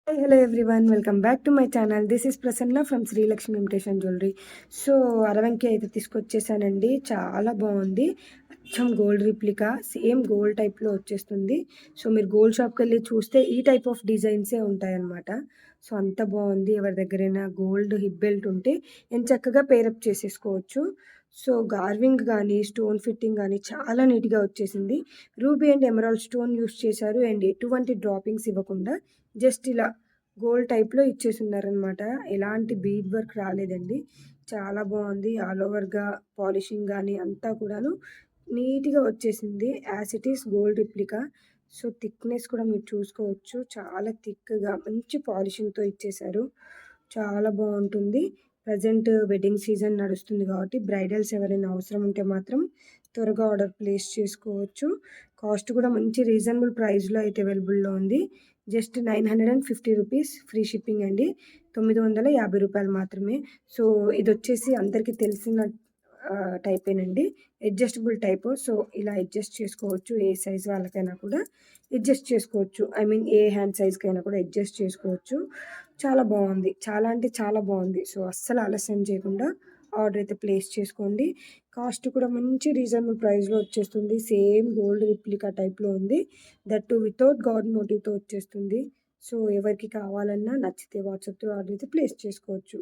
Hey, hello everyone, welcome back to my channel. This is Prasanna from Srilakshmi imitation jewellery. So అరవంకి అయితే తీసుకొచ్చేసానండి. చాలా బాగుంది. అచ్చం గోల్డ్ రిప్లికా, సేమ్ గోల్డ్ టైప్లో వచ్చేస్తుంది. సో మీరు గోల్డ్ షాప్కి వెళ్ళి చూస్తే ఈ టైప్ ఆఫ్ డిజైన్సే ఉంటాయన్నమాట. సో అంత బాగుంది. ఎవరి దగ్గరైనా గోల్డ్ హిప్ బెల్ట్ ఉంటే ఎంచక్కగా పేరప్ చేసేసుకోవచ్చు. సో గార్వింగ్ కానీ స్టోన్ ఫిట్టింగ్ కానీ చాలా నీట్గా వచ్చేసింది. Ruby and emerald stone use చేశారు అండ్ ఎటువంటి డ్రాపింగ్స్ ఇవ్వకుండా జస్ట్ ఇలా గోల్డ్ టైప్‌లో ఇచ్చేసున్నారనమాట. ఎలాంటి బీడ్ వర్క్ రాలేదండి. చాలా బావుంది. ఆల్ ఓవర్‌గా పాలిషింగ్ గానీ అంతా కూడాను నీట్‌గా వచ్చేసింది. As it is gold replica. So, thickness కూడా మీరు చూసుకోవచ్చు. చాలా థిక్‌గా మంచి పాలిషింగ్‌తో ఇచ్చేశారు. చాలా బావుంటుంది. ప్రెజెంట్ వెడ్డింగ్ సీజన్ నడుస్తుంది కాబట్టి బ్రైడల్స్ ఎవరైనా అవసరం ఉంటే మాత్రం త్వరగా ఆర్డర్ ప్లేస్ చేసుకోవచ్చు. కాస్ట్ కూడా మంచి రీజనబుల్ ప్రైస్‌లో అయితే అవైలబుల్‌లో ఉంది. జస్ట్ 950 రూపీస్ ఫ్రీ షిప్పింగ్ అండి. రూ. 950 మాత్రమే. సో, ఇదొచ్చేసి అందరికీ తెలిసిన టైపేనండి. Adjustable type. సో, ఇలా అడ్జస్ట్ చేసుకోవచ్చు. ఏ సైజ్ వాళ్ళకైనా కూడా అడ్జస్ట్ చేసుకోవచ్చు. ఐ మీన్ ఏ హ్యాండ్ సైజ్‌కైనా కూడా అడ్జస్ట్ చేసుకోవచ్చు. చాలా బావుంది. చాలా అంటే చాలా బావుంది. సో, అస్సలు ఆలస్యం చేయకుండా ఆర్డర్ అయితే ప్లేస్ చేసుకోండి. కాస్ట్ కూడా మంచి రీజనబుల్ ప్రైస్‌లో వచ్చేస్తుంది. సేమ్ గోల్డ్ రిప్లికా టైప్‌లో ఉంది. దట్ టూ వితౌట్ గాడ్ మోటివ్‌తో వచ్చేస్తుంది. సో, ఎవరికి కావాలన్నా నచ్చితే వాట్సాప్ త్రూ ఆర్డర్ అయితే ప్లేస్ చేసుకోవచ్చు.